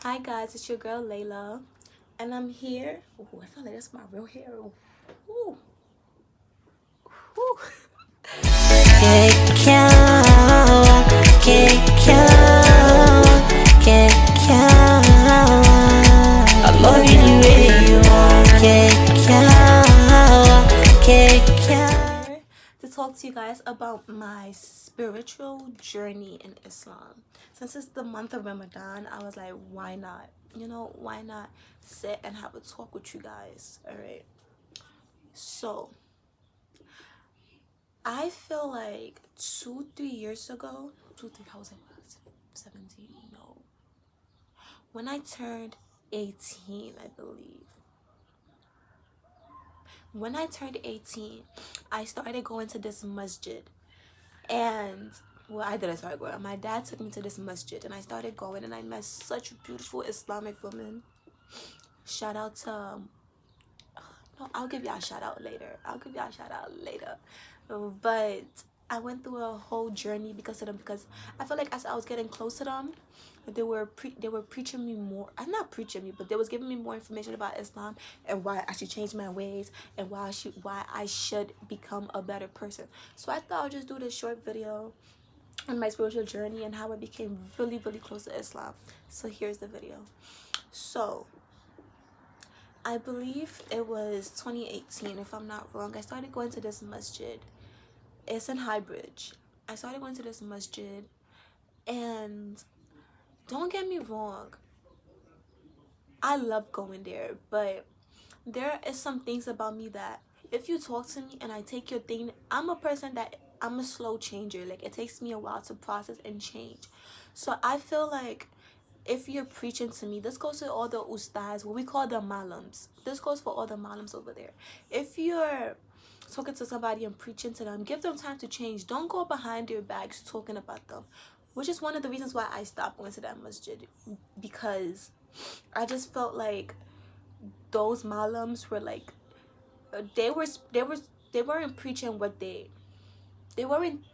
Hi guys, it's your girl Layla, and I'm here. Ooh, I feel like that's my real hair. Ooh. Ooh. I love you the way you are. To talk to you guys about my spiritual journey in Islam. Since it's the month of Ramadan, I was like, why not? Why not sit and have a talk with you guys? All right. So, I feel like 2-3 years ago, I was like, what, 17? No. When I turned 18, I believe. When I turned 18, I started going to this masjid. And, well, I didn't start going. My dad took me to this masjid, and I started going, and I met such beautiful Islamic women. Shout out to, no, I'll give y'all a shout out later. But I went through a whole journey because of them, because I feel like as I was getting close to them, they were preaching me more. I'm not preaching me, but they was giving me more information about Islam and why I should change my ways and why I should become a better person. So I thought I'll just do this short video on my spiritual journey and how I became really, really close to Islam. So here's the video. So I believe it was 2018, if I'm not wrong. I started going to this masjid. It's in Highbridge. I started going to this masjid, and don't get me wrong, I love going there, but there is some things about me that if you talk to me and I take your thing, I'm a slow changer. Like, it takes me a while to process and change. So I feel like if you're preaching to me, this goes to all the ustads, what we call the malams. This goes for all the malams over there. If you're talking to somebody and preaching to them, give them time to change. Don't go behind their backs talking about them, which is one of the reasons why I stopped going to that masjid, because I just felt like those malams were like, they weren't preaching what they weren't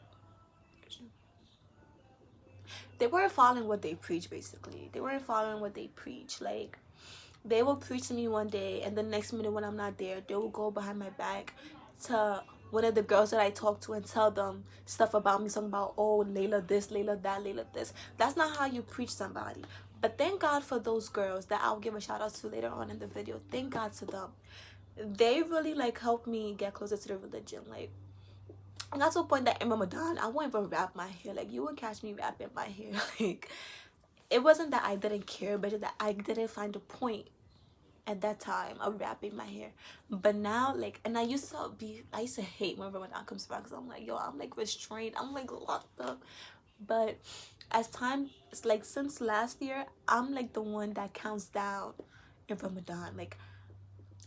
they weren't following what they preach. Basically, they weren't following what they preach. Like, they will preach to me one day, and the next minute when I'm not there, they will go behind my back to one of the girls that I talk to and tell them stuff about me, something about, oh, Layla this, Layla that, Layla this. That's not how you preach somebody. But thank God for those girls that I'll give a shout out to later on in the video. Thank God to them. They really like helped me get closer to the religion. Like, I got to a point that in Ramadan, I won't even wrap my hair. Like, you would catch me wrapping my hair. Like, it wasn't that I didn't care, but that I didn't find a point at that time of wrapping my hair. But now, like, and I used to hate when Ramadan comes back, because I'm like, yo, I'm like restrained, I'm like locked up. But as time, it's like since last year, I'm like the one that counts down in Ramadan. Like,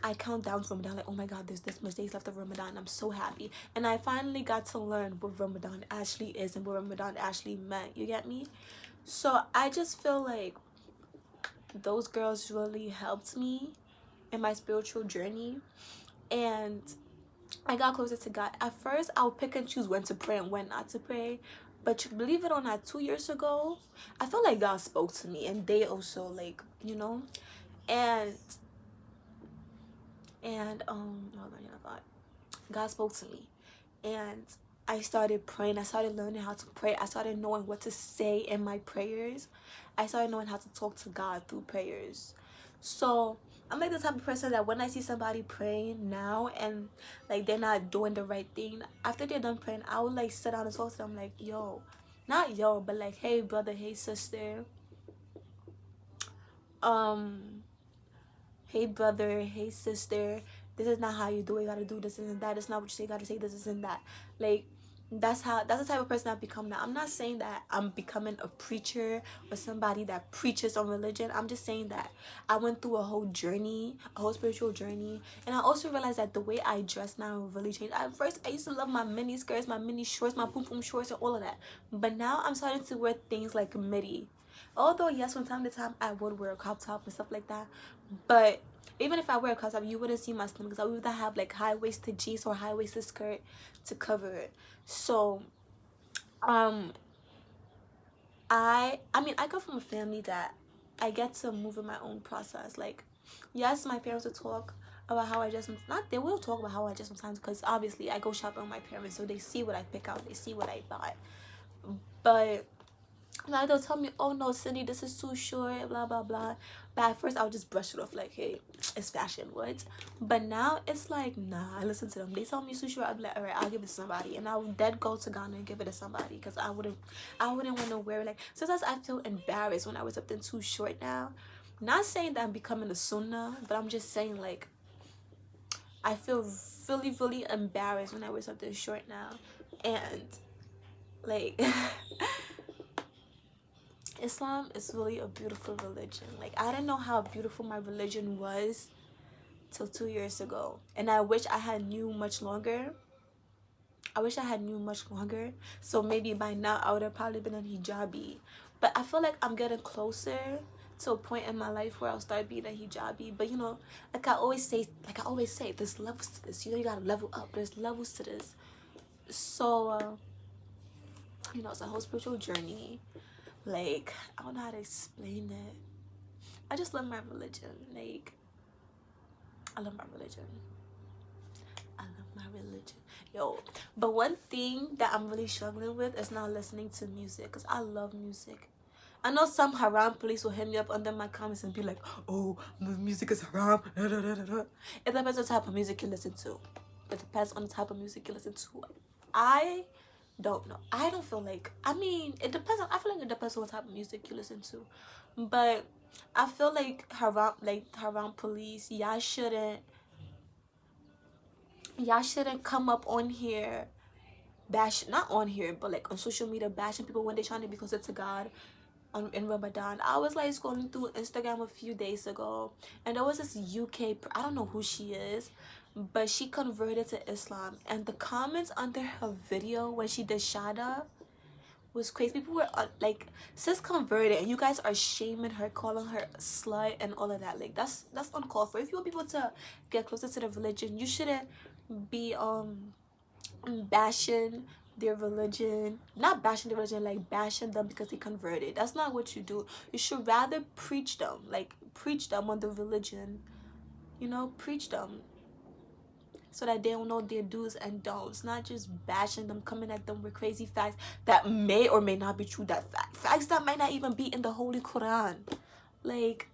I count down from Ramadan, like, oh my god, there's this much days left of Ramadan. I'm so happy. And I finally got to learn what Ramadan actually is and what Ramadan actually meant. You get me? So I just feel like those girls really helped me in my spiritual journey, and I got closer to God. At first, I would pick and choose when to pray and when not to pray, but believe it or not, 2 years ago, I felt like God spoke to me, and they also, like, and God spoke to me, and I started praying. I started learning how to pray. I started knowing what to say in my prayers. I started knowing how to talk to God through prayers. So I'm like the type of person that when I see somebody praying now and like they're not doing the right thing, after they're done praying, I would like sit down and talk to them, like, yo, not yo, but like, hey brother, hey sister, um hey brother, hey sister, this is not how you do it. You gotta do this and that. It's not what you say. You gotta say this and that. Like, that's the type of person I've become now. I'm not saying that I'm becoming a preacher or somebody that preaches on religion. I'm just saying that I went through a whole journey, a whole spiritual journey, and I also realized that the way I dress now really changed. At first, I used to love my mini skirts, my mini shorts, my poom poom shorts, and all of that. But now I'm starting to wear things like midi. Although yes, from time to time I would wear a crop top and stuff like that, but even if I wear a crop top, you wouldn't see my stomach, because I would either have like high-waisted jeans or high-waisted skirt to cover it. So I mean, I come from a family that I get to move in my own process. Like, yes, my parents will talk about how I dress. Not they will talk about how I dress sometimes, because obviously I go shopping with my parents, so they see what I pick out, they see what I buy. But now they'll tell me, oh no, Cindy, this is too short, blah blah blah. But at first I'll just brush it off like, hey, it's fashion, what? But now it's like, nah, I listen to them. They tell me it's too short, I'll be like, all right, I'll give it to somebody. And I would dead go to Ghana and give it to somebody, because I wouldn't want to wear it. Like, sometimes I feel embarrassed when I wear something too short now. Not saying that I'm becoming a sunnah, but I'm just saying, like, I feel really, really embarrassed when I wear something short now. And like Islam is really a beautiful religion. Like, I didn't know how beautiful my religion was till 2 years ago, and I wish I had knew much longer. So maybe by now I would have probably been a hijabi. But I feel like I'm getting closer to a point in my life where I'll start being a hijabi. But you know, like I always say, there's levels to this. You know, you gotta level up. There's levels to this. So you know, it's a whole spiritual journey. Like, I don't know how to explain it. I just love my religion. Like, I love my religion. Yo, but one thing that I'm really struggling with is not listening to music, because I love music. I know some haram police will hit me up under my comments and be like, oh, music is haram. It depends on the type of music you listen to. I don't know. I don't feel like, I mean, it depends on, I feel like it depends on what type of music you listen to. But I feel like haram police, y'all shouldn't come up on here not on here, but like on social media bashing people when they're trying to be closer to God in Ramadan. I was like scrolling through Instagram a few days ago, and there was this UK, I don't know who she is, but she converted to Islam, and the comments under her video when she did Shada was crazy. People were like, sis converted and you guys are shaming her, calling her a slut and all of that. Like, that's uncalled for. If you want people to get closer to the religion, you shouldn't be bashing their religion. Not bashing their religion, like bashing them because they converted. That's not what you do. You should rather preach them, like preach them on the religion, you know, preach them so that they don't know their do's and don'ts, not just bashing them, coming at them with crazy facts that may or may not be true, that facts that might not even be in the Holy Quran. Like,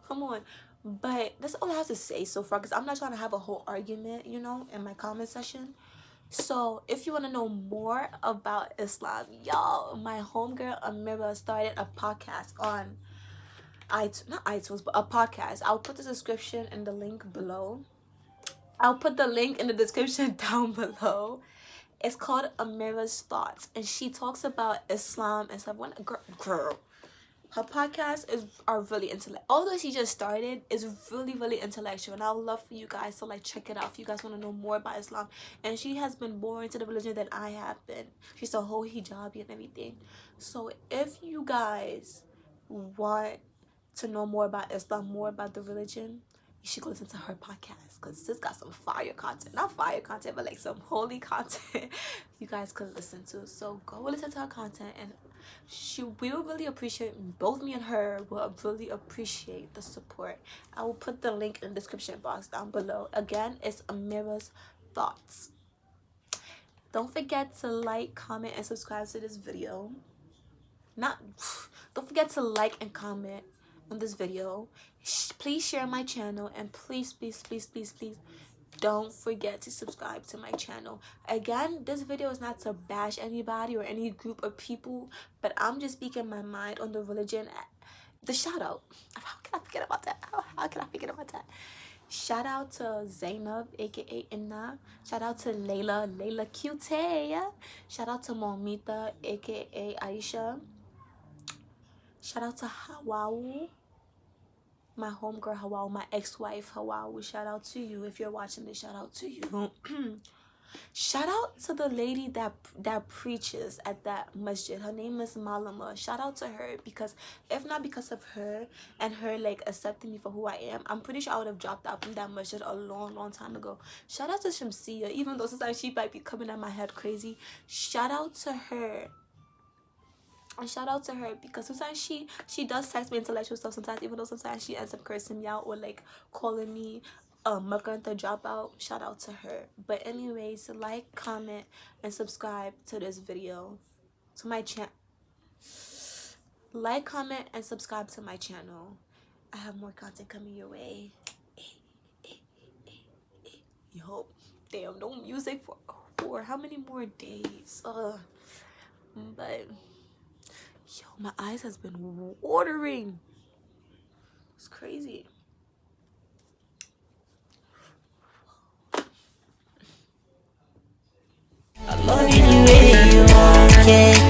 come on. But that's all I have to say so far, because I'm not trying to have a whole argument, you know, in my comment section. So if you want to know more about Islam, y'all, my homegirl Amira started a podcast on not iTunes, but a podcast. I'll put the description in the link below. I'll put the link in the description down below. It's called Amiras Thoughts, and she talks about Islam and stuff. Girl, her podcast are really intellectual. Although she just started, is really, really intellectual, and I would love for you guys to like check it out if you guys want to know more about Islam. And she has been more into the religion than I have been. She's a whole hijabi and everything. So if you guys want to know more about Islam, more about the religion, you should go listen to her podcast, because sis got some fire content. Not fire content, but like some holy content you guys could listen to. So go listen to her content, and we will really appreciate, both me and her will really appreciate the support. I will put the link in the description box down below. Again, it's Amira's Thoughts. Don't forget to like, comment, and subscribe to this video. Don't forget to like and comment on this video. Please share my channel, and please don't forget to subscribe to my channel. Again, this video is not to bash anybody or any group of people, but I'm just speaking my mind on the religion. The shout out, how can I forget about that? Shout out to Zainab, aka Inna. Shout out to Layla Cute. Shout out to Momita, aka Aisha. Shout out to Hawawu, my homegirl Hawawu, my ex-wife Hawawu. Shout out to you. If you're watching this, shout out to you. Shout out to the lady that preaches at that masjid. Her name is Malama. Shout out to her, because if not because of her and her like accepting me for who I am, I'm pretty sure I would have dropped out from that masjid a long time ago. Shout out to Shamsia, even though sometimes she might be coming at my head crazy. Shout out to her. And shout out to her, because sometimes she does text me intellectual stuff sometimes, even though sometimes she ends up cursing me out or like calling me maganda dropout. Shout out to her. But anyways, like, comment, and subscribe to this video, to my channel. Like, comment, and subscribe to my channel. I have more content coming your way. Yo, damn, no music for how many more days? But yo, my eyes has been watering. It's crazy. I love you the way you walk, yeah.